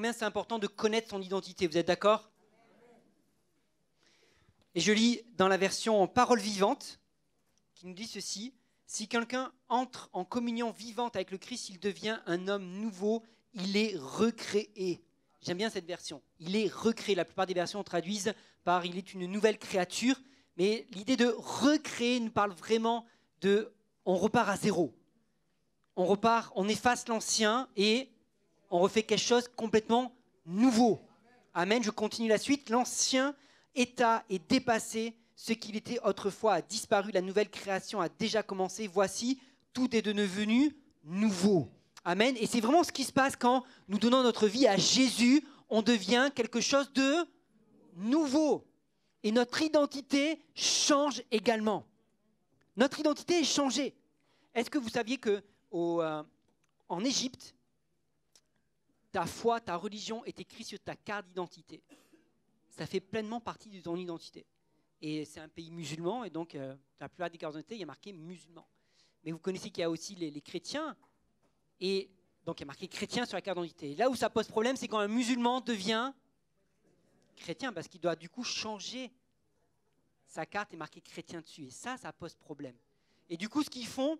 combien c'est important de connaître son identité. Vous êtes d'accord? Et je lis dans la version Parole vivante, qui nous dit ceci. Si quelqu'un entre en communion vivante avec le Christ, il devient un homme nouveau, il est recréé. J'aime bien cette version. Il est recréé. La plupart des versions traduisent par il est une nouvelle créature. Mais l'idée de recréer nous parle vraiment de on repart à zéro. On repart, on efface l'ancien et on refait quelque chose complètement nouveau. Amen, je continue la suite. L'ancien état est dépassé. Ce qu'il était autrefois a disparu. La nouvelle création a déjà commencé. Voici, tout est devenu nouveau. Amen. Et c'est vraiment ce qui se passe quand nous donnons notre vie à Jésus. On devient quelque chose de nouveau. Et notre identité change également. Notre identité est changée. Est-ce que vous saviez qu'en Égypte, ta foi, ta religion est écrite sur ta carte d'identité? Ça fait pleinement partie de ton identité. Et c'est un pays musulman, et donc la plupart des cartes d'identité, il y a marqué musulman. Mais vous connaissez qu'il y a aussi les chrétiens, et donc il y a marqué chrétien sur la carte d'identité. Là où ça pose problème, c'est quand un musulman devient chrétien, parce qu'il doit du coup changer sa carte et marquer chrétien dessus. Et ça pose problème. Et du coup, ce qu'ils font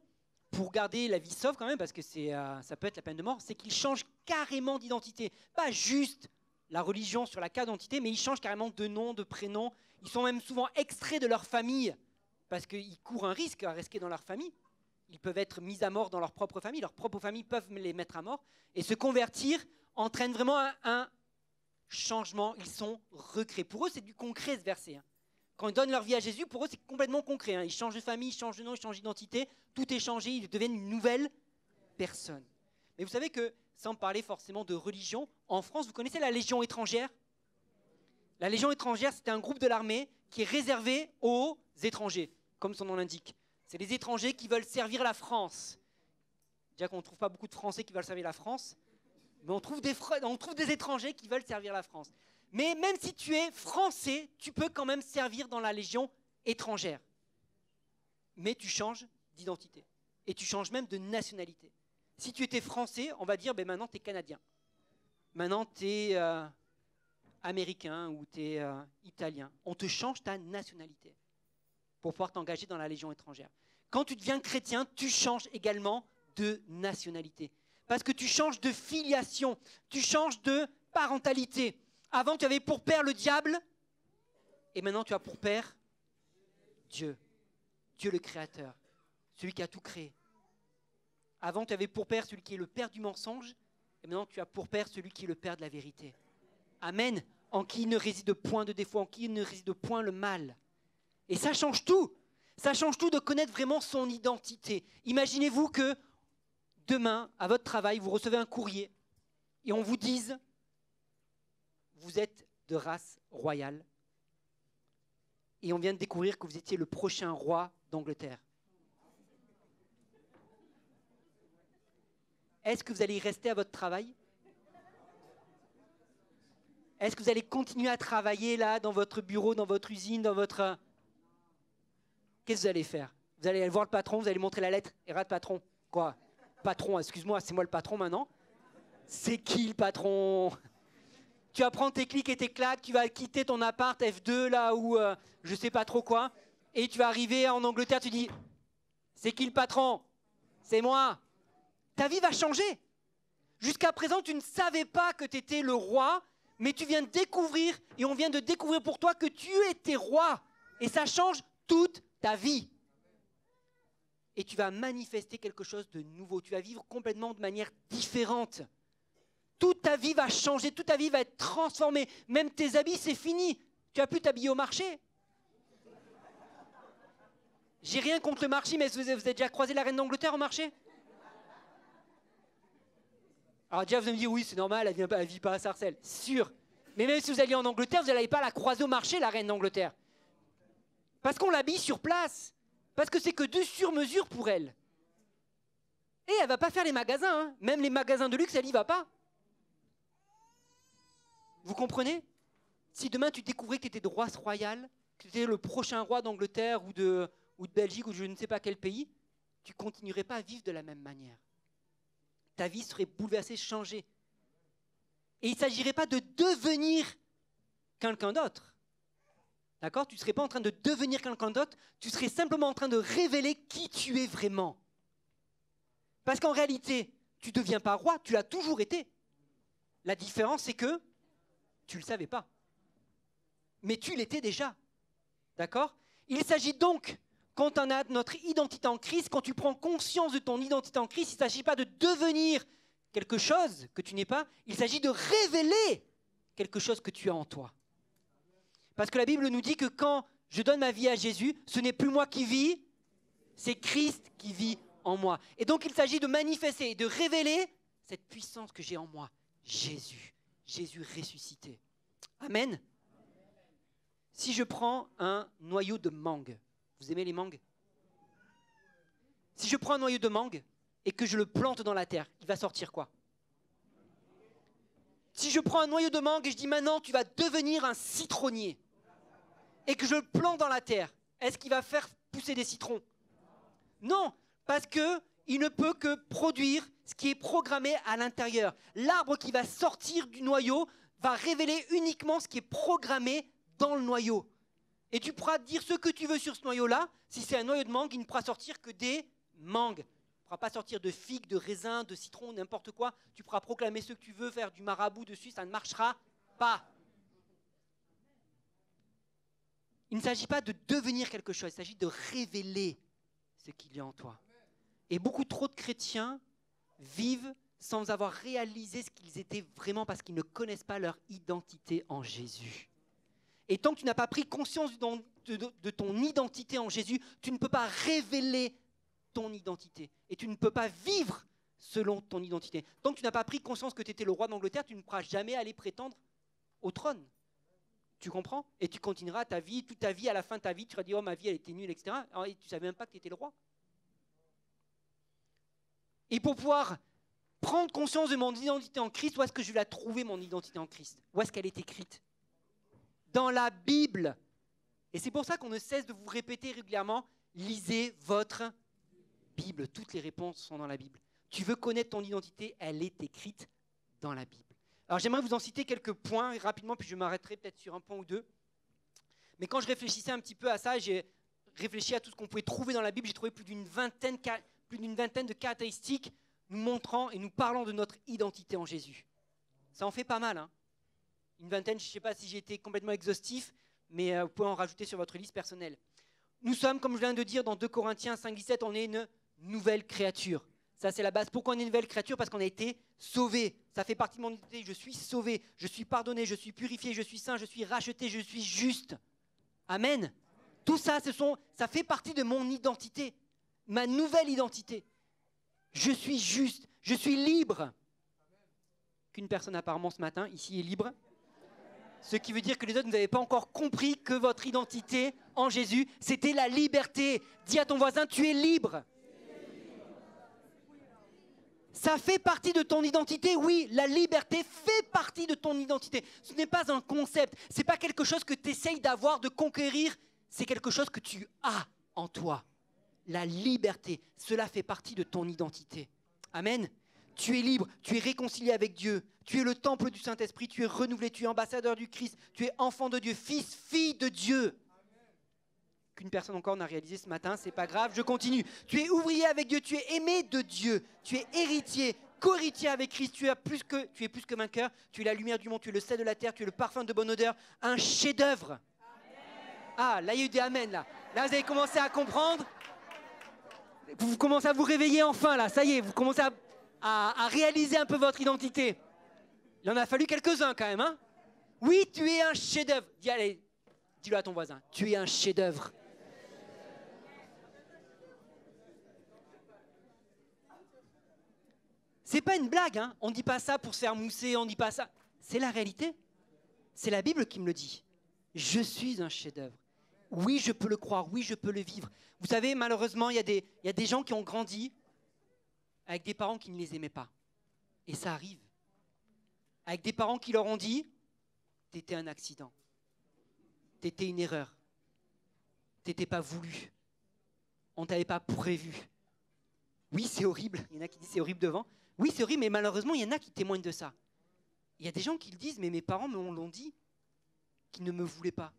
pour garder la vie sauve quand même, parce que ça peut être la peine de mort, c'est qu'ils changent carrément d'identité. Pas juste la religion sur la carte d'identité, mais ils changent carrément de nom, de prénom. Ils sont même souvent extraits de leur famille, parce qu'ils courent un risque à rester dans leur famille. Ils peuvent être mis à mort dans leur propre famille. Leurs propres familles peuvent les mettre à mort. Et se convertir entraîne vraiment un changement. Ils sont recréés. Pour eux, c'est du concret ce verset. Quand ils donnent leur vie à Jésus, pour eux, c'est complètement concret. Ils changent de famille, ils changent de nom, ils changent d'identité. Tout est changé, ils deviennent une nouvelle personne. Mais vous savez que, sans parler forcément de religion, en France, vous connaissez la Légion étrangère? La Légion étrangère, c'est un groupe de l'armée qui est réservé aux étrangers, comme son nom l'indique. C'est les étrangers qui veulent servir la France. Déjà qu'on ne trouve pas beaucoup de Français qui veulent servir la France, mais on trouve des étrangers qui veulent servir la France. Mais même si tu es français, tu peux quand même servir dans la Légion étrangère. Mais tu changes d'identité. Et tu changes même de nationalité. Si tu étais français, on va dire, maintenant tu es canadien. Maintenant tu es américain ou tu es italien. On te change ta nationalité pour pouvoir t'engager dans la Légion étrangère. Quand tu deviens chrétien, tu changes également de nationalité. Parce que tu changes de filiation, tu changes de parentalité. Avant, tu avais pour père le diable, et maintenant tu as pour père Dieu. Dieu le créateur, celui qui a tout créé. Avant, tu avais pour père celui qui est le père du mensonge, et maintenant tu as pour père celui qui est le père de la vérité. Amen. En qui ne réside point de défaut, en qui ne réside point le mal. Et ça change tout. Ça change tout de connaître vraiment son identité. Imaginez-vous que demain, à votre travail, vous recevez un courrier et on vous dise « Vous êtes de race royale » et on vient de découvrir que vous étiez le prochain roi d'Angleterre. Est-ce que vous allez y rester à votre travail? Est-ce que vous allez continuer à travailler là, dans votre bureau, dans votre usine, dans votre... Qu'est-ce que vous allez faire? Vous allez aller voir le patron, vous allez montrer la lettre. Et rate patron. Quoi? Patron, excuse-moi, c'est moi le patron maintenant. C'est qui le patron? Tu vas prendre tes clics et tes claques, tu vas quitter ton appart F2 là où je sais pas trop quoi. Et tu vas arriver en Angleterre, tu dis, c'est qui le patron? C'est moi. Ta vie va changer. Jusqu'à présent, tu ne savais pas que tu étais le roi, mais tu viens de découvrir, et on vient de découvrir pour toi que tu étais roi. Et ça change toute ta vie. Et tu vas manifester quelque chose de nouveau. Tu vas vivre complètement de manière différente. Toute ta vie va changer, toute ta vie va être transformée. Même tes habits, c'est fini. Tu vas plus t'habiller au marché. J'ai rien contre le marché, mais vous avez déjà croisé la reine d'Angleterre au marché? Alors déjà, vous allez me dire, oui, c'est normal, elle ne vit pas à Sarcelles. Sûr. Mais même si vous alliez en Angleterre, vous n'allez pas la croiser au marché, la reine d'Angleterre. Parce qu'on l'habille sur place. Parce que c'est que de sur-mesure pour elle. Et elle ne va pas faire les magasins. Hein. Même les magasins de luxe, elle n'y va pas. Vous comprenez? Si demain tu découvrais que tu étais de roi royal, que tu étais le prochain roi d'Angleterre ou de Belgique ou je ne sais pas quel pays, tu ne continuerais pas à vivre de la même manière. Ta vie serait bouleversée, changée. Et il ne s'agirait pas de devenir quelqu'un d'autre. D'accord? Tu ne serais pas en train de devenir quelqu'un d'autre, tu serais simplement en train de révéler qui tu es vraiment. Parce qu'en réalité, tu ne deviens pas roi, tu l'as toujours été. La différence, c'est que tu ne le savais pas. Mais tu l'étais déjà. D'accord? Il s'agit donc, quand on a notre identité en Christ, quand tu prends conscience de ton identité en Christ, il ne s'agit pas de devenir quelque chose que tu n'es pas, il s'agit de révéler quelque chose que tu as en toi. Parce que la Bible nous dit que quand je donne ma vie à Jésus, ce n'est plus moi qui vis, c'est Christ qui vit en moi. Et donc il s'agit de manifester et de révéler cette puissance que j'ai en moi. Jésus, Jésus ressuscité. Amen. Si je prends un noyau de mangue, vous aimez les mangues? Si je prends un noyau de mangue et que je le plante dans la terre, il va sortir quoi? Si je prends un noyau de mangue et je dis maintenant tu vas devenir un citronnier et que je le plante dans la terre, est-ce qu'il va faire pousser des citrons? Non, parce qu'il ne peut que produire ce qui est programmé à l'intérieur. L'arbre qui va sortir du noyau va révéler uniquement ce qui est programmé dans le noyau. Et tu pourras dire ce que tu veux sur ce noyau-là. Si c'est un noyau de mangue, il ne pourra sortir que des mangues. Il ne pourra pas sortir de figues, de raisins, de citrons, n'importe quoi. Tu pourras proclamer ce que tu veux, faire du marabout dessus, ça ne marchera pas. Il ne s'agit pas de devenir quelque chose, il s'agit de révéler ce qu'il y a en toi. Et beaucoup trop de chrétiens vivent sans avoir réalisé ce qu'ils étaient vraiment parce qu'ils ne connaissent pas leur identité en Jésus. Et tant que tu n'as pas pris conscience de ton identité en Jésus, tu ne peux pas révéler ton identité. Et tu ne peux pas vivre selon ton identité. Tant que tu n'as pas pris conscience que tu étais le roi d'Angleterre, tu ne pourras jamais aller prétendre au trône. Tu comprends? Et tu continueras ta vie, toute ta vie, à la fin de ta vie, tu vas dire « Oh, ma vie, elle était nulle, etc. » Alors, tu ne savais même pas que tu étais le roi. Et pour pouvoir prendre conscience de mon identité en Christ, où est-ce que je vais la trouver, mon identité en Christ? Où est-ce qu'elle est écrite? Dans la Bible. Et c'est pour ça qu'on ne cesse de vous répéter régulièrement, lisez votre Bible. Toutes les réponses sont dans la Bible. Tu veux connaître ton identité, elle est écrite dans la Bible. Alors j'aimerais vous en citer quelques points rapidement, puis je m'arrêterai peut-être sur un point ou deux. Mais quand je réfléchissais un petit peu à ça, j'ai réfléchi à tout ce qu'on pouvait trouver dans la Bible. J'ai trouvé plus d'une vingtaine de caractéristiques nous montrant et nous parlant de notre identité en Jésus. Ça en fait pas mal, hein? Une vingtaine, je ne sais pas si j'ai été complètement exhaustif, mais vous pouvez en rajouter sur votre liste personnelle. Nous sommes, comme je viens de dire dans 2 Corinthiens 5,17, on est une nouvelle créature. Ça, c'est la base. Pourquoi on est une nouvelle créature? Parce qu'on a été sauvé. Ça fait partie de mon identité. Je suis sauvé, je suis pardonné, je suis purifié, je suis saint, je suis racheté, je suis juste. Amen. Tout ça, ça fait partie de mon identité, ma nouvelle identité. Je suis juste, je suis libre. Qu'une personne apparemment ce matin, ici, est libre. Ce qui veut dire que les autres, vous n'avez pas encore compris que votre identité en Jésus, c'était la liberté. Dis à ton voisin, tu es libre. Ça fait partie de ton identité, oui, la liberté fait partie de ton identité. Ce n'est pas un concept, ce n'est pas quelque chose que tu essayes d'avoir, de conquérir, c'est quelque chose que tu as en toi. La liberté, cela fait partie de ton identité. Amen. Tu es libre, tu es réconcilié avec Dieu, tu es le temple du Saint-Esprit, tu es renouvelé, tu es ambassadeur du Christ, tu es enfant de Dieu, fils, fille de Dieu. Qu'une personne encore n'a réalisé ce matin, c'est pas grave, je continue. Tu es ouvrier avec Dieu, tu es aimé de Dieu, tu es héritier, co-héritier avec Christ, tu es plus que vainqueur, tu es la lumière du monde, tu es le sel de la terre, tu es le parfum de bonne odeur, un chef-d'œuvre. Ah, là il y a eu des amen là. Là vous avez commencé à comprendre. Vous commencez à vous réveiller enfin là, ça y est, vous commencez à réaliser un peu votre identité. Il en a fallu quelques-uns quand même, hein? Oui, tu es un chef-d'œuvre. Dis-le à ton voisin, tu es un chef-d'œuvre. C'est pas une blague, hein? On ne dit pas ça pour se faire mousser, on ne dit pas ça. C'est la réalité. C'est la Bible qui me le dit. Je suis un chef-d'œuvre. Oui, je peux le croire, oui, je peux le vivre. Vous savez, malheureusement, il y a des gens qui ont grandi avec des parents qui ne les aimaient pas. Et ça arrive. Avec des parents qui leur ont dit, t'étais un accident, t'étais une erreur, t'étais pas voulu, on t'avait pas prévu. Oui, c'est horrible. Il y en a qui disent c'est horrible devant. Oui, c'est horrible, mais malheureusement, il y en a qui témoignent de ça. Il y a des gens qui le disent, mais mes parents me l'ont dit, qu'ils ne me voulaient pas.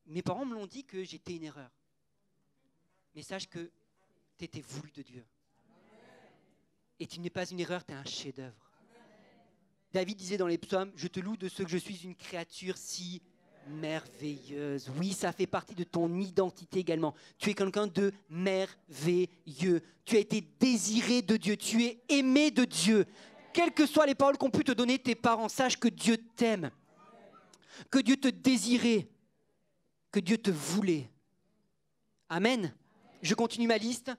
Mes parents me l'ont dit que j'étais une erreur. Mais sache que tu étais voulu de Dieu. Et tu n'es pas une erreur, tu es un chef-d'œuvre. David disait dans les psaumes, je te loue de ce que je suis une créature si merveilleuse. Oui, ça fait partie de ton identité également. Tu es quelqu'un de merveilleux. Tu as été désiré de Dieu. Tu es aimé de Dieu. Quelles que soient les paroles qu'ont pu te donner tes parents, sache que Dieu t'aime, que Dieu te désirait, que Dieu te voulait. Amen. Je continue ma liste.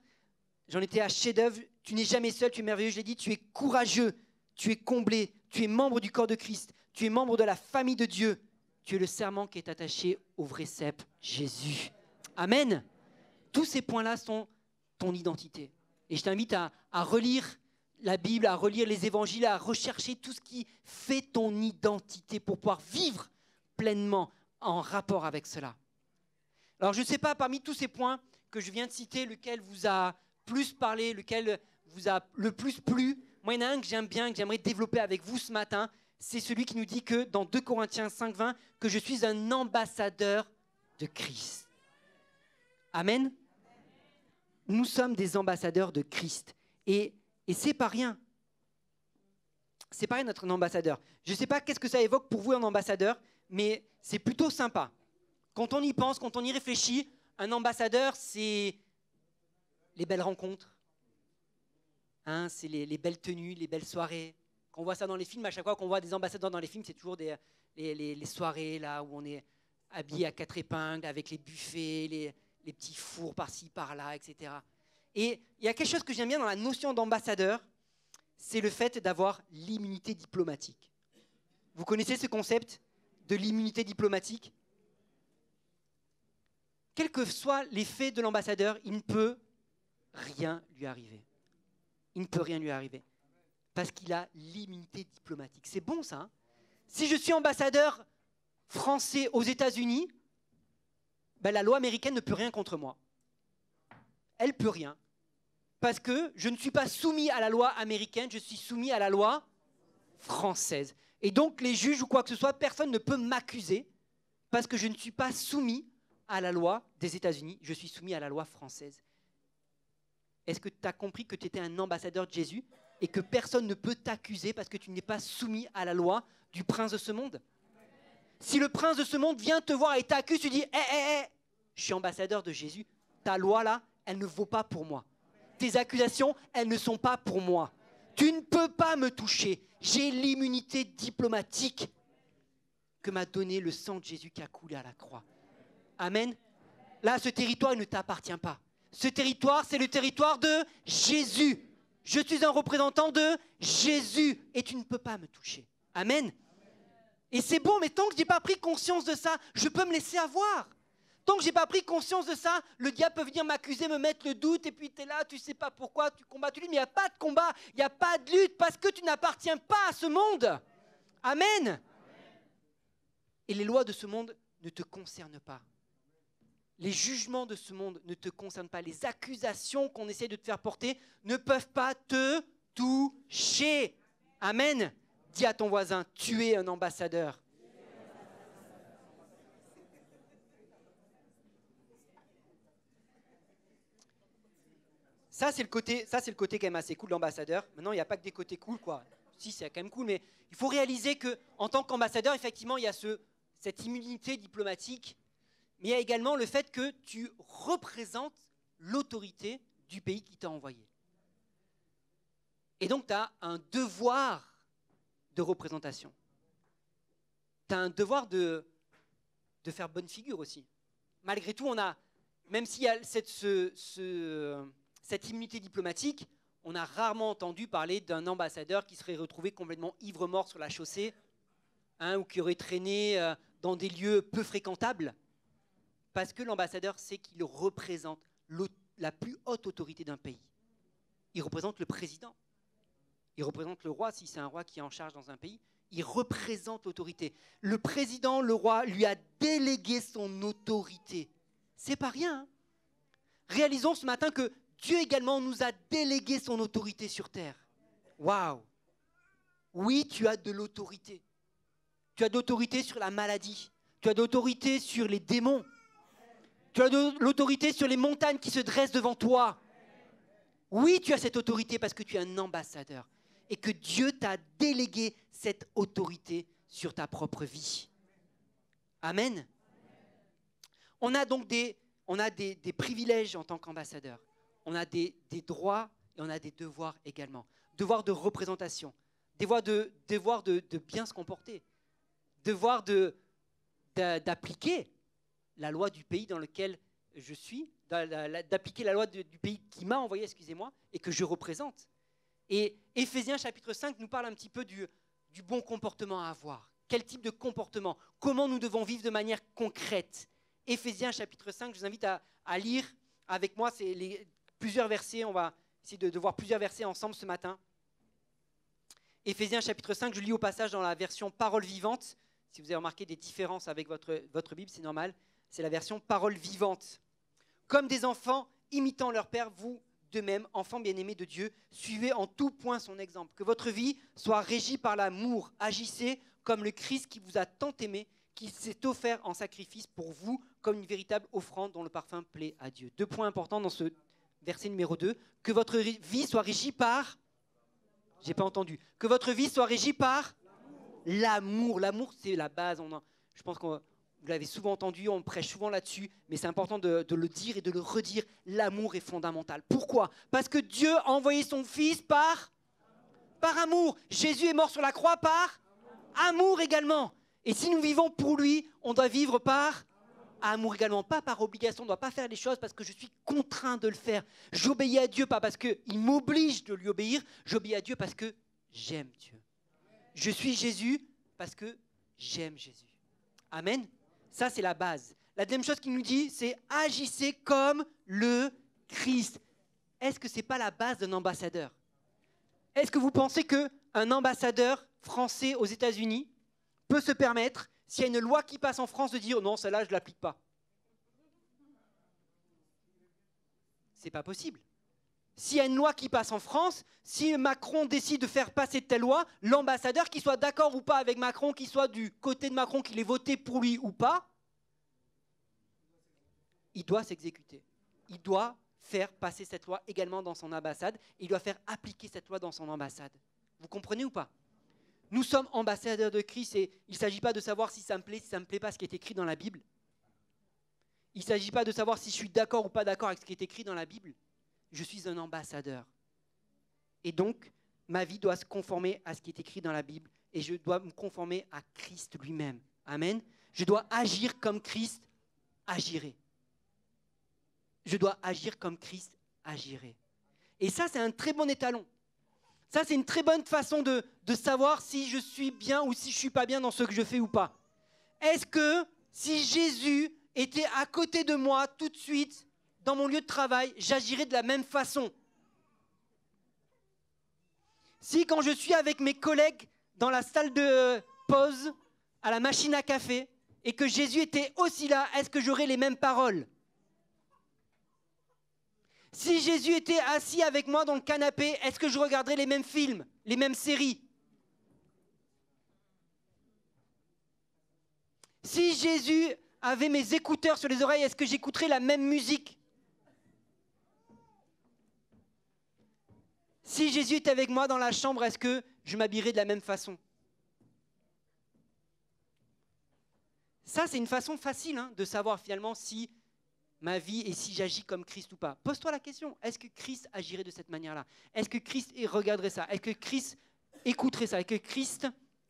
J'en étais à chef-d'œuvre. Tu n'es jamais seul, tu es merveilleux. Je l'ai dit, tu es courageux, tu es comblé, tu es membre du corps de Christ, tu es membre de la famille de Dieu. Tu es le serment qui est attaché au vrai cep, Jésus. Amen. Tous ces points-là sont ton identité. Et je t'invite à relire la Bible, à relire les évangiles, à rechercher tout ce qui fait ton identité pour pouvoir vivre pleinement en rapport avec cela. Alors je ne sais pas, parmi tous ces points que je viens de citer, lequel vous a plus parlé, lequel vous a le plus plu. Moi, il y en a un que j'aime bien, que j'aimerais développer avec vous ce matin. C'est celui qui nous dit que dans 2 Corinthiens 5,20, que je suis un ambassadeur de Christ. Amen. Nous sommes des ambassadeurs de Christ. Et c'est pas rien. C'est pas rien d'être un ambassadeur. Je ne sais pas qu'est-ce que ça évoque pour vous un ambassadeur, mais c'est plutôt sympa. Quand on y pense, quand on y réfléchit, un ambassadeur, c'est les belles rencontres. Hein, c'est les belles tenues, les belles soirées. Quand on voit ça dans les films, à chaque fois qu'on voit des ambassadeurs dans les films, c'est toujours les soirées là, où on est habillé à 4 épingles, avec les buffets, les petits fours par-ci, par-là, etc. Et il y a quelque chose que j'aime bien dans la notion d'ambassadeur, c'est le fait d'avoir l'immunité diplomatique. Vous connaissez ce concept de l'immunité diplomatique ? Quels que soient les faits de l'ambassadeur, il ne peut rien lui arriver. Il ne peut rien lui arriver. Parce qu'il a l'immunité diplomatique. C'est bon ça, hein ? Si je suis ambassadeur français aux États-Unis, ben la loi américaine ne peut rien contre moi. Elle ne peut rien. Parce que je ne suis pas soumis à la loi américaine, je suis soumis à la loi française. Et donc les juges ou quoi que ce soit, personne ne peut m'accuser parce que je ne suis pas soumis à la loi des États-Unis, je suis soumis à la loi française. Est-ce que tu as compris que tu étais un ambassadeur de Jésus et que personne ne peut t'accuser parce que tu n'es pas soumis à la loi du prince de ce monde ? Si le prince de ce monde vient te voir et t'accuse, tu dis je suis ambassadeur de Jésus, ta loi là, elle ne vaut pas pour moi. Tes accusations, elles ne sont pas pour moi. Tu ne peux pas me toucher. J'ai l'immunité diplomatique que m'a donné le sang de Jésus qui a coulé à la croix. Amen. Là, ce territoire, il ne t'appartient pas. Ce territoire, c'est le territoire de Jésus. Je suis un représentant de Jésus et tu ne peux pas me toucher. Amen. Et c'est bon, mais tant que je n'ai pas pris conscience de ça, je peux me laisser avoir. Tant que je n'ai pas pris conscience de ça, le diable peut venir m'accuser, me mettre le doute, et puis tu es là, tu ne sais pas pourquoi, tu combats, tu luttes, mais il n'y a pas de combat, il n'y a pas de lutte, parce que tu n'appartiens pas à ce monde. Amen. Et les lois de ce monde ne te concernent pas. Les jugements de ce monde ne te concernent pas. Les accusations qu'on essaie de te faire porter ne peuvent pas te toucher. Amen. Dis à ton voisin, tu es un ambassadeur. Ça, c'est le côté quand même assez cool de l'ambassadeur. Maintenant, il n'y a pas que des côtés cool, quoi. Si, c'est quand même cool, mais il faut réaliser qu'en tant qu'ambassadeur, effectivement, il y a cette immunité diplomatique, mais il y a également le fait que tu représentes l'autorité du pays qui t'a envoyé. Et donc, tu as un devoir de représentation. Tu as un devoir de faire bonne figure aussi. Malgré tout, même s'il y a cette immunité diplomatique, on a rarement entendu parler d'un ambassadeur qui serait retrouvé complètement ivre-mort sur la chaussée, ou qui aurait traîné dans des lieux peu fréquentables, parce que l'ambassadeur sait qu'il représente la plus haute autorité d'un pays. Il représente le président. Il représente le roi, si c'est un roi qui est en charge dans un pays. Il représente l'autorité. Le président, le roi, lui a délégué son autorité. C'est pas rien, hein ? Réalisons ce matin que Dieu également nous a délégué son autorité sur terre. Waouh! Oui, tu as de l'autorité. Tu as de l'autorité sur la maladie. Tu as de l'autorité sur les démons. Tu as de l'autorité sur les montagnes qui se dressent devant toi. Oui, tu as cette autorité parce que tu es un ambassadeur et que Dieu t'a délégué cette autorité sur ta propre vie. Amen. On a donc des privilèges en tant qu'ambassadeur. On a des droits et on a des devoirs également. Devoir de représentation, devoir de bien se comporter, devoir d'appliquer la loi du pays dans lequel je suis, d'appliquer la loi du pays qui m'a envoyé, excusez-moi, et que je représente. Et Éphésiens chapitre 5 nous parle un petit peu du bon comportement à avoir. Quel type de comportement? Comment nous devons vivre de manière concrète? Éphésiens chapitre 5, je vous invite à lire avec moi plusieurs versets. On va essayer de voir plusieurs versets ensemble ce matin. Éphésiens chapitre 5, je lis au passage dans la version Parole vivante. Si vous avez remarqué des différences avec votre Bible, c'est normal. C'est la version Parole vivante. Comme des enfants imitant leur Père, vous de même, enfants bien-aimés de Dieu, suivez en tout point son exemple. Que votre vie soit régie par l'amour. Agissez comme le Christ qui vous a tant aimé, qui s'est offert en sacrifice pour vous comme une véritable offrande dont le parfum plaît à Dieu. 2 points importants dans ce verset numéro 2. Que votre vie soit régie par... J'ai pas entendu. Que votre vie soit régie par l'amour. L'amour, c'est la base. Je pense que vous l'avez souvent entendu, on prêche souvent là-dessus, mais c'est important de le dire et de le redire. L'amour est fondamental. Pourquoi? Parce que Dieu a envoyé son Fils par amour. Jésus est mort sur la croix par amour également. Et si nous vivons pour lui, on doit vivre par amour également, pas par obligation. On ne doit pas faire les choses parce que je suis contraint de le faire. J'obéis à Dieu pas parce qu'il m'oblige de lui obéir, j'obéis à Dieu parce que j'aime Dieu. Je suis Jésus parce que j'aime Jésus. Amen. Ça, c'est la base. La deuxième chose qu'il nous dit, c'est agissez comme le Christ. Est-ce que ce n'est pas la base d'un ambassadeur? Est-ce que vous pensez qu'un ambassadeur français aux États-Unis peut se permettre, s'il y a une loi qui passe en France, de dire non, celle-là, je ne l'applique pas? Ce n'est pas possible. S'il y a une loi qui passe en France, si Macron décide de faire passer telle loi, l'ambassadeur, qu'il soit d'accord ou pas avec Macron, qu'il soit du côté de Macron, qu'il ait voté pour lui ou pas, il doit s'exécuter. Il doit faire passer cette loi également dans son ambassade. Il doit faire appliquer cette loi dans son ambassade. Vous comprenez ou pas? Nous sommes ambassadeurs de Christ et il ne s'agit pas de savoir si ça me plaît, si ça ne me plaît pas ce qui est écrit dans la Bible. Il ne s'agit pas de savoir si je suis d'accord ou pas d'accord avec ce qui est écrit dans la Bible. Je suis un ambassadeur. Et donc, ma vie doit se conformer à ce qui est écrit dans la Bible et je dois me conformer à Christ lui-même. Amen. Je dois agir comme Christ agirait. Je dois agir comme Christ agirait. Et ça, c'est un très bon étalon. Ça, c'est une très bonne façon de savoir si je suis bien ou si je ne suis pas bien dans ce que je fais ou pas. Est-ce que si Jésus était à côté de moi tout de suite, dans mon lieu de travail, j'agirais de la même façon? Si quand je suis avec mes collègues dans la salle de pause, à la machine à café, et que Jésus était aussi là, est-ce que j'aurais les mêmes paroles? Si Jésus était assis avec moi dans le canapé, est-ce que je regarderais les mêmes films, les mêmes séries? Si Jésus avait mes écouteurs sur les oreilles, est-ce que j'écouterais la même musique? Si Jésus était avec moi dans la chambre, est-ce que je m'habillerais de la même façon? Ça, c'est une façon facile de savoir finalement si ma vie et si j'agis comme Christ ou pas. Pose-toi la question, est-ce que Christ agirait de cette manière-là? Est-ce que Christ regarderait ça? Est-ce que Christ écouterait ça? Est-ce que Christ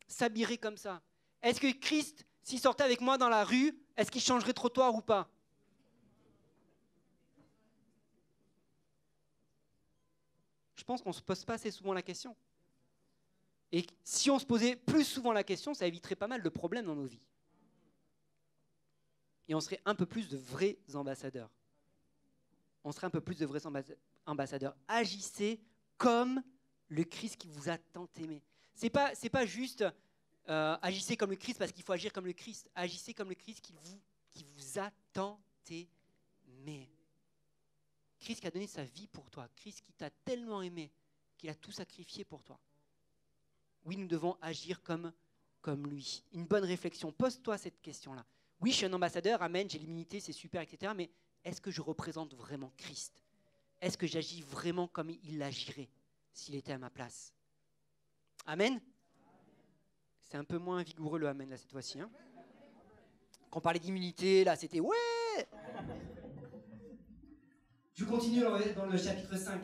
s'habillerait comme ça? Est-ce que Christ, s'il sortait avec moi dans la rue, est-ce qu'il changerait de trottoir ou pas? Je pense qu'on ne se pose pas assez souvent la question. Et si on se posait plus souvent la question, ça éviterait pas mal de problèmes dans nos vies. Et on serait un peu plus de vrais ambassadeurs. On serait un peu plus de vrais ambassadeurs. Agissez comme le Christ qui vous a tant aimé. C'est pas juste agissez comme le Christ parce qu'il faut agir comme le Christ. Agissez comme le Christ qui vous a tant aimé. Christ qui a donné sa vie pour toi. Christ qui t'a tellement aimé qu'il a tout sacrifié pour toi. Oui, nous devons agir comme lui. Une bonne réflexion. Pose-toi cette question-là. Oui, je suis un ambassadeur, amen, j'ai l'immunité, c'est super, etc. Mais est-ce que je représente vraiment Christ? Est-ce que j'agis vraiment comme il agirait s'il était à ma place? Amen. C'est un peu moins vigoureux le amen là cette fois-ci. Hein. Quand on parlait d'immunité, là c'était ouais. Je continue dans le chapitre 5.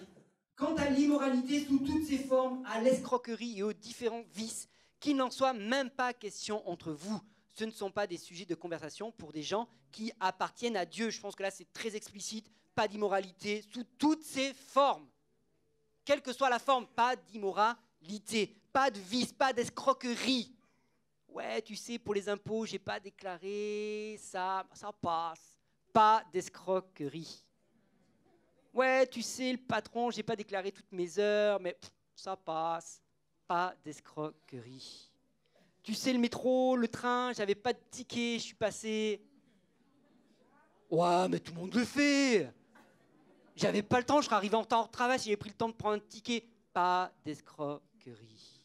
Quant à l'immoralité sous toutes ses formes, à l'escroquerie et aux différents vices, qu'il n'en soit même pas question entre vous. Ce ne sont pas des sujets de conversation pour des gens qui appartiennent à Dieu. Je pense que là c'est très explicite. Pas d'immoralité sous toutes ses formes. Quelle que soit la forme, pas d'immoralité, pas de vice, pas d'escroquerie. Ouais, tu sais, pour les impôts, j'ai pas déclaré, ça passe. Pas d'escroquerie. Ouais, tu sais, le patron, j'ai pas déclaré toutes mes heures, mais ça passe. Pas d'escroquerie. Tu sais, le métro, le train, j'avais pas de ticket, je suis passé. Ouais, mais tout le monde le fait. J'avais pas le temps, je serais arrivé en retard au travail si j'avais pris le temps de prendre un ticket. Pas d'escroquerie.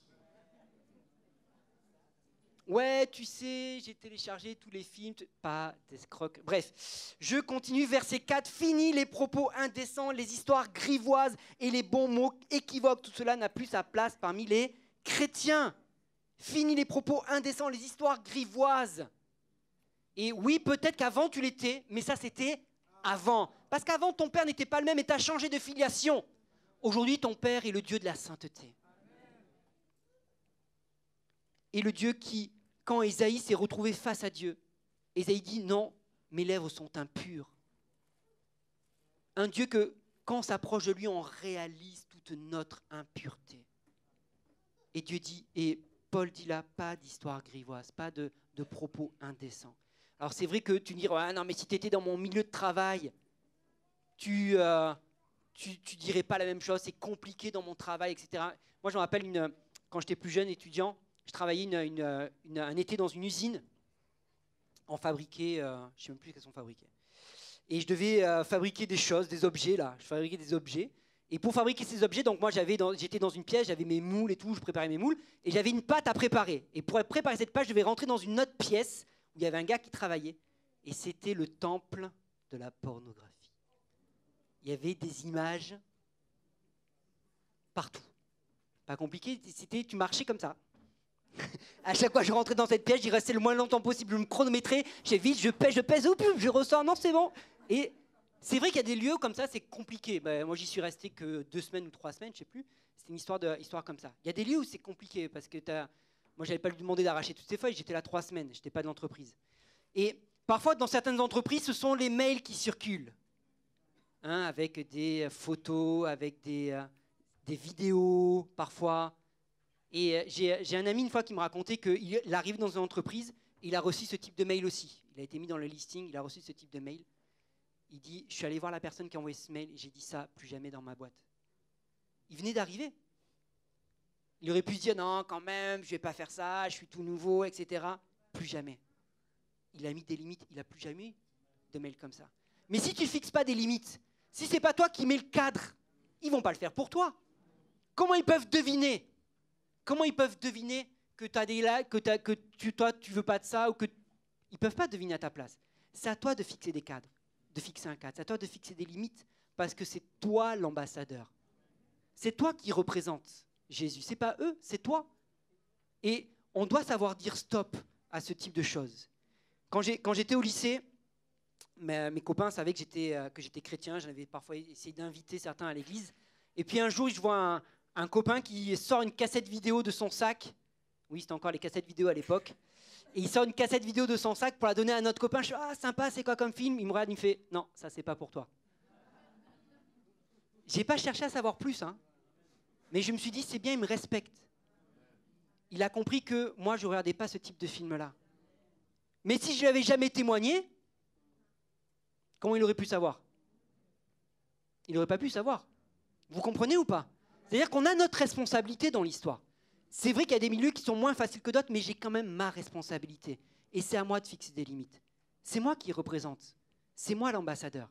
Ouais, tu sais, j'ai téléchargé tous les films. Pas d'escroquerie. Bref, je continue. Verset 4. Fini les propos indécents, les histoires grivoises et les bons mots équivoques. Tout cela n'a plus sa place parmi les chrétiens. Fini les propos indécents, les histoires grivoises. Et oui, peut-être qu'avant tu l'étais, mais ça c'était avant. Parce qu'avant ton père n'était pas le même et tu as changé de filiation. Aujourd'hui, ton père est le Dieu de la sainteté. Et le Dieu qui, quand Ésaïe s'est retrouvé face à Dieu, Ésaïe dit non, mes lèvres sont impures. Un Dieu que, quand on s'approche de lui, on réalise toute notre impureté. Et Dieu dit, et Paul dit là, pas d'histoire grivoise, pas de propos indécents. Alors c'est vrai que tu dirais, ah non, mais si tu étais dans mon milieu de travail, tu dirais pas la même chose, c'est compliqué dans mon travail, etc. Moi, je me rappelle, quand j'étais plus jeune étudiant, je travaillais un été dans une usine. On fabriquait, je ne sais même plus qu'est-ce qu'on fabriquait. Et je devais fabriquer des choses, des objets, là. Je fabriquais des objets. Et pour fabriquer ces objets, donc moi, j'étais dans une pièce, j'avais mes moules et tout, je préparais mes moules, et j'avais une pâte à préparer. Et pour préparer cette pâte, je devais rentrer dans une autre pièce où il y avait un gars qui travaillait. Et c'était le temple de la pornographie. Il y avait des images partout. Pas compliqué, tu marchais comme ça. À chaque fois que je rentrais dans cette pièce, j'y restais le moins longtemps possible. Je me chronométrais, j'ai vite, je pèse, je ressors, non c'est bon. Et c'est vrai qu'il y a des lieux comme ça, c'est compliqué. Ben, moi j'y suis resté que 2 semaines ou 3 semaines, je sais plus. C'est une histoire comme ça. Il y a des lieux où c'est compliqué parce que moi j'avais pas lui demandé d'arracher toutes ces feuilles, j'étais là 3 semaines, j'étais pas de l'entreprise. Et parfois dans certaines entreprises, ce sont les mails qui circulent. Hein, avec des photos, avec des vidéos parfois. Et j'ai un ami une fois qui me racontait qu'il arrive dans une entreprise et il a reçu ce type de mail aussi. Il a été mis dans le listing, il a reçu ce type de mail. Il dit, je suis allé voir la personne qui a envoyé ce mail et j'ai dit ça, plus jamais dans ma boîte. Il venait d'arriver. Il aurait pu se dire, non, quand même, je ne vais pas faire ça, je suis tout nouveau, etc. Plus jamais. Il a mis des limites, il n'a plus jamais eu de mail comme ça. Mais si tu ne fixes pas des limites, si ce n'est pas toi qui mets le cadre, ils ne vont pas le faire pour toi. Comment ils peuvent deviner? Comment ils peuvent deviner que tu as des likes, toi, tu veux pas de ça, ou que ils peuvent pas deviner à ta place. C'est à toi de fixer des cadres, de fixer un cadre. C'est à toi de fixer des limites, parce que c'est toi l'ambassadeur. C'est toi qui représente Jésus. C'est pas eux, c'est toi. Et on doit savoir dire stop à ce type de choses. Quand j'étais au lycée, mes copains savaient que j'étais chrétien. J'avais parfois essayé d'inviter certains à l'église. Et puis un jour, je vois un copain qui sort une cassette vidéo de son sac. Oui, c'était encore les cassettes vidéo à l'époque. Et il sort une cassette vidéo de son sac pour la donner à notre copain. Je dis, ah, sympa, c'est quoi comme film? Il me regarde, il me fait, non, ça, c'est pas pour toi. J'ai pas cherché à savoir plus, hein. Mais je me suis dit, c'est bien, il me respecte. Il a compris que moi, je ne regardais pas ce type de film-là. Mais si je lui avais jamais témoigné, comment il aurait pu savoir? Il n'aurait pas pu savoir. Vous comprenez ou pas? C'est-à-dire qu'on a notre responsabilité dans l'histoire. C'est vrai qu'il y a des milieux qui sont moins faciles que d'autres, mais j'ai quand même ma responsabilité. Et c'est à moi de fixer des limites. C'est moi qui représente. C'est moi l'ambassadeur.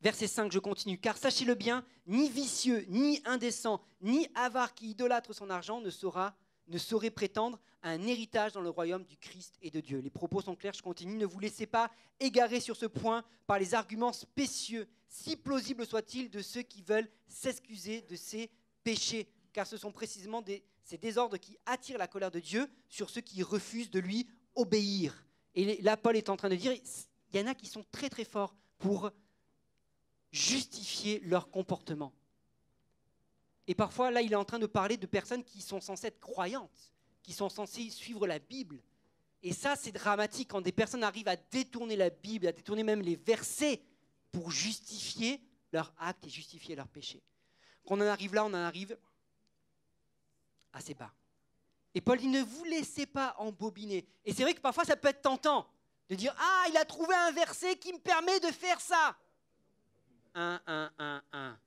Verset 5, je continue. Car sachez-le bien, ni vicieux, ni indécent, ni avare qui idolâtre son argent ne saurait prétendre à un héritage dans le royaume du Christ et de Dieu. Les propos sont clairs, je continue. Ne vous laissez pas égarer sur ce point par les arguments spécieux, si plausibles soient-ils, de ceux qui veulent s'excuser de ces péchés. Car ce sont précisément ces désordres qui attirent la colère de Dieu sur ceux qui refusent de lui obéir. Et là, Paul est en train de dire, il y en a qui sont très très forts pour justifier leur comportement. Et parfois, là, il est en train de parler de personnes qui sont censées être croyantes, qui sont censées suivre la Bible. Et ça, c'est dramatique quand des personnes arrivent à détourner la Bible, à détourner même les versets pour justifier leur acte et justifier leur péché. Quand on en arrive là, on en arrive assez bas. Et Paul dit, ne vous laissez pas embobiner. Et c'est vrai que parfois, ça peut être tentant de dire, ah, il a trouvé un verset qui me permet de faire ça. 1.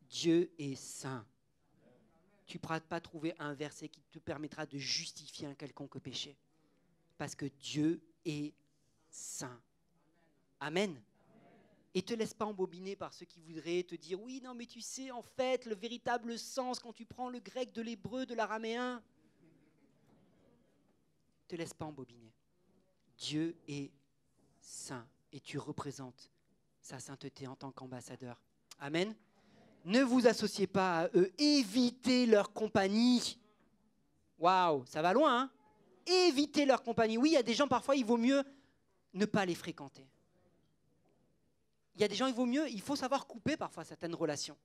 Dieu est saint. Tu ne pourras pas trouver un verset qui te permettra de justifier un quelconque péché. Parce que Dieu est saint. Amen. Et ne te laisse pas embobiner par ceux qui voudraient te dire, oui, non, mais tu sais, en fait, le véritable sens, quand tu prends le grec de l'hébreu, de l'araméen, ne te laisse pas embobiner. Dieu est saint et tu représentes sa sainteté en tant qu'ambassadeur. Amen. Ne vous associez pas à eux, évitez leur compagnie. Waouh, ça va loin, hein? Évitez leur compagnie. Oui, il y a des gens, parfois, il vaut mieux ne pas les fréquenter. Il y a des gens, il faut savoir couper parfois certaines relations.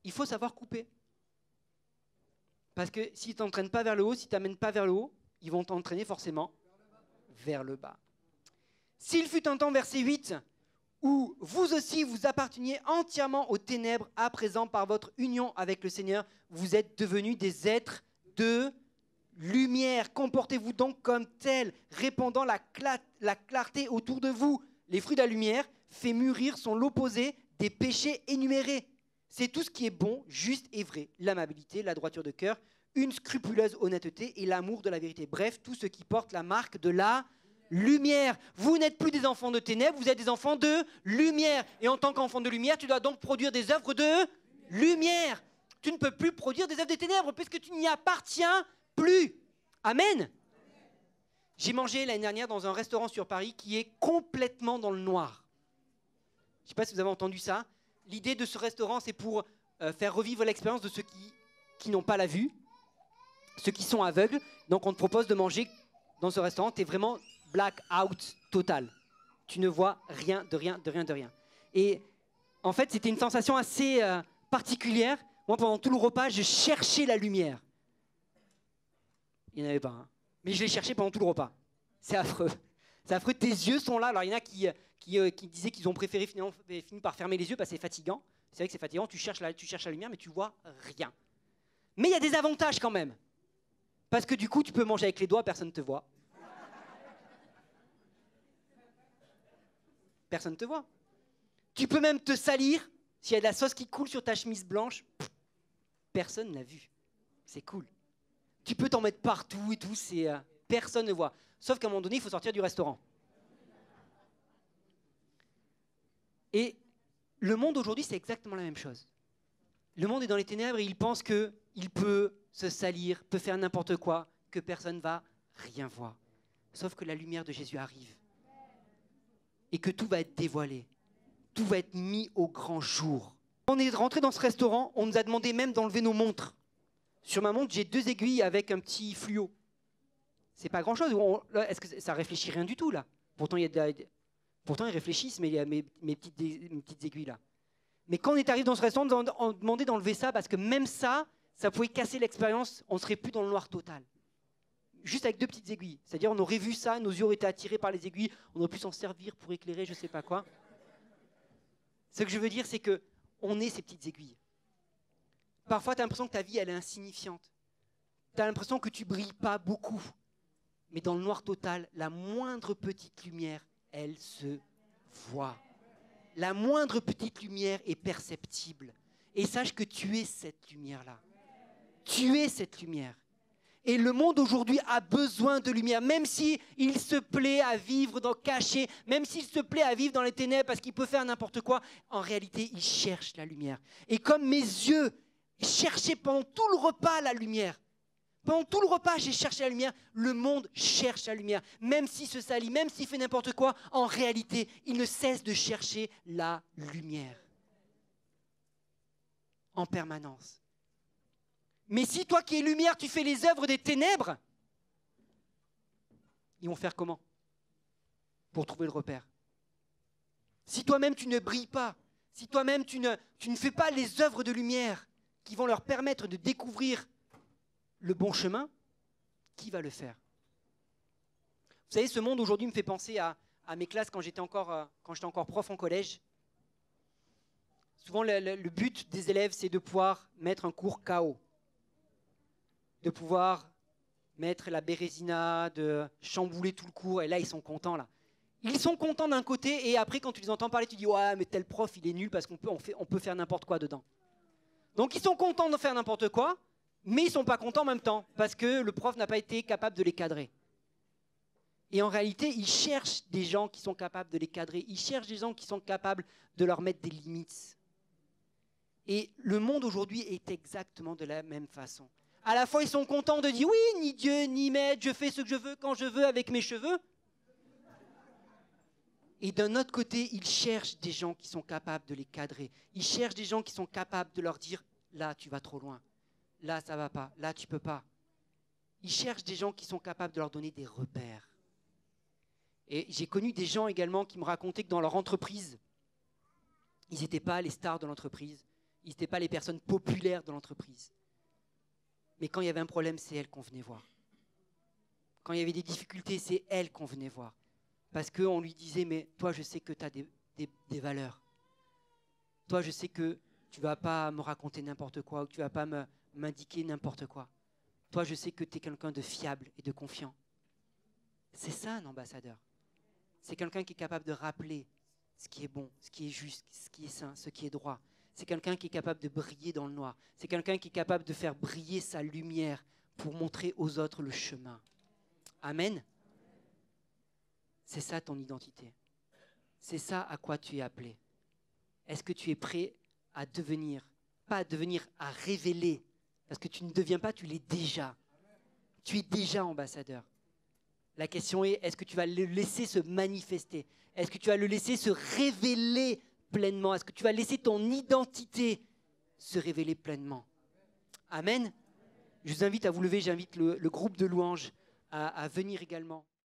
Il faut savoir couper. Parce que s'ils ne t'entraînent pas vers le haut, s'ils ne t'amènent pas vers le haut, ils vont t'entraîner forcément vers le bas. S'il fut un temps, verset 8, où vous aussi vous apparteniez entièrement aux ténèbres, à présent par votre union avec le Seigneur, vous êtes devenus des êtres de lumière. Comportez-vous donc comme tels, répandant la clarté autour de vous. Les fruits de la lumière fait mûrir sont l'opposé des péchés énumérés. C'est tout ce qui est bon, juste et vrai, l'amabilité, la droiture de cœur, une scrupuleuse honnêteté et l'amour de la vérité. Bref, tout ce qui porte la marque de la lumière. Vous n'êtes plus des enfants de ténèbres, vous êtes des enfants de lumière. Et en tant qu'enfant de lumière, tu dois donc produire des œuvres de lumière. Tu ne peux plus produire des œuvres de ténèbres puisque tu n'y appartiens plus. Amen. J'ai mangé l'année dernière dans un restaurant sur Paris qui est complètement dans le noir. Je ne sais pas si vous avez entendu ça. L'idée de ce restaurant, c'est pour faire revivre l'expérience de ceux qui n'ont pas la vue, ceux qui sont aveugles. Donc on te propose de manger dans ce restaurant, tu es vraiment black out total. Tu ne vois rien, de rien, de rien, de rien. Et en fait, c'était une sensation assez particulière. Moi, pendant tout le repas, je cherchais la lumière. Il n'y en avait pas, hein. Mais je l'ai cherché pendant tout le repas. C'est affreux. C'est affreux. Tes yeux sont là. Alors, il y en a qui disaient qu'ils ont préféré fini par fermer les yeux parce que c'est fatigant. C'est vrai que c'est fatigant. Tu cherches la lumière, mais tu vois rien. Mais il y a des avantages quand même. Parce que du coup, tu peux manger avec les doigts, personne ne te voit. Personne ne te voit. Tu peux même te salir. S'il y a de la sauce qui coule sur ta chemise blanche, personne n'a vu. C'est cool. Tu peux t'en mettre partout et tout, personne ne voit. Sauf qu'à un moment donné, il faut sortir du restaurant. Et le monde aujourd'hui, c'est exactement la même chose. Le monde est dans les ténèbres et il pense qu'il peut se salir, peut faire n'importe quoi, que personne ne va rien voir. Sauf que la lumière de Jésus arrive. Et que tout va être dévoilé. Tout va être mis au grand jour. Quand on est rentré dans ce restaurant, on nous a demandé même d'enlever nos montres. Sur ma montre, j'ai 2 aiguilles avec un petit fluo. C'est pas grand-chose. Est-ce que ça réfléchit rien du tout, là? Pourtant, ils réfléchissent, mais il y a mes petites aiguilles, là. Mais quand on est arrivé dans ce restaurant, on demandait d'enlever ça, parce que même ça pouvait casser l'expérience. On ne serait plus dans le noir total. Juste avec 2 petites aiguilles. C'est-à-dire, on aurait vu ça, nos yeux auraient été attirés par les aiguilles, on aurait pu s'en servir pour éclairer, je ne sais pas quoi. Ce que je veux dire, c'est qu'on est ces petites aiguilles. Parfois, tu as l'impression que ta vie, elle est insignifiante. Tu as l'impression que tu ne brilles pas beaucoup. Mais dans le noir total, la moindre petite lumière, elle se voit. La moindre petite lumière est perceptible. Et sache que tu es cette lumière-là. Tu es cette lumière. Et le monde aujourd'hui a besoin de lumière, même s'il se plaît à vivre caché, même s'il se plaît à vivre dans les ténèbres parce qu'il peut faire n'importe quoi, en réalité, il cherche la lumière. Et comme mes yeux cherchaient pendant tout le repas la lumière, pendant tout le repas, j'ai cherché la lumière, le monde cherche la lumière. Même s'il se salit, même s'il fait n'importe quoi, en réalité, il ne cesse de chercher la lumière. En permanence. Mais si toi qui es lumière, tu fais les œuvres des ténèbres, ils vont faire comment pour trouver le repère? Si toi-même tu ne brilles pas, si toi-même tu ne fais pas les œuvres de lumière qui vont leur permettre de découvrir le bon chemin, qui va le faire? Vous savez, ce monde aujourd'hui me fait penser à mes classes quand j'étais encore prof en collège. Souvent, le but des élèves, c'est de pouvoir mettre un cours KO. De pouvoir mettre la bérésina, de chambouler tout le cours, et là, ils sont contents, là. Ils sont contents d'un côté, et après, quand tu les entends parler, tu dis « Ouais, mais tel prof, il est nul parce qu'on peut faire n'importe quoi dedans. » Donc, ils sont contents de faire n'importe quoi, mais ils ne sont pas contents en même temps, parce que le prof n'a pas été capable de les cadrer. Et en réalité, ils cherchent des gens qui sont capables de les cadrer, ils cherchent des gens qui sont capables de leur mettre des limites. Et le monde aujourd'hui est exactement de la même façon. À la fois, ils sont contents de dire « Oui, ni Dieu, ni maître, je fais ce que je veux, quand je veux, avec mes cheveux. » Et d'un autre côté, ils cherchent des gens qui sont capables de les cadrer. Ils cherchent des gens qui sont capables de leur dire « Là, tu vas trop loin. Là, ça ne va pas. Là, tu ne peux pas. » Ils cherchent des gens qui sont capables de leur donner des repères. Et j'ai connu des gens également qui me racontaient que dans leur entreprise, ils n'étaient pas les stars de l'entreprise. Ils n'étaient pas les personnes populaires de l'entreprise. Mais quand il y avait un problème, c'est elles qu'on venait voir. Quand il y avait des difficultés, c'est elles qu'on venait voir. Parce qu'on lui disait, mais toi, je sais que tu as des valeurs. Toi, je sais que tu ne vas pas me raconter n'importe quoi ou que tu ne vas pas m'indiquer n'importe quoi. Toi, je sais que tu es quelqu'un de fiable et de confiant. C'est ça un ambassadeur. C'est quelqu'un qui est capable de rappeler ce qui est bon, ce qui est juste, ce qui est sain, ce qui est droit. C'est quelqu'un qui est capable de briller dans le noir. C'est quelqu'un qui est capable de faire briller sa lumière pour montrer aux autres le chemin. Amen. C'est ça ton identité. C'est ça à quoi tu es appelé. Est-ce que tu es prêt à devenir, pas à devenir, à révéler? Parce que tu ne deviens pas, tu l'es déjà. Tu es déjà ambassadeur. La question est, est-ce que tu vas le laisser se manifester? Est-ce que tu vas le laisser se révéler pleinement? Est-ce que tu vas laisser ton identité se révéler pleinement? Amen. Je vous invite à vous lever, j'invite le groupe de louanges à venir également.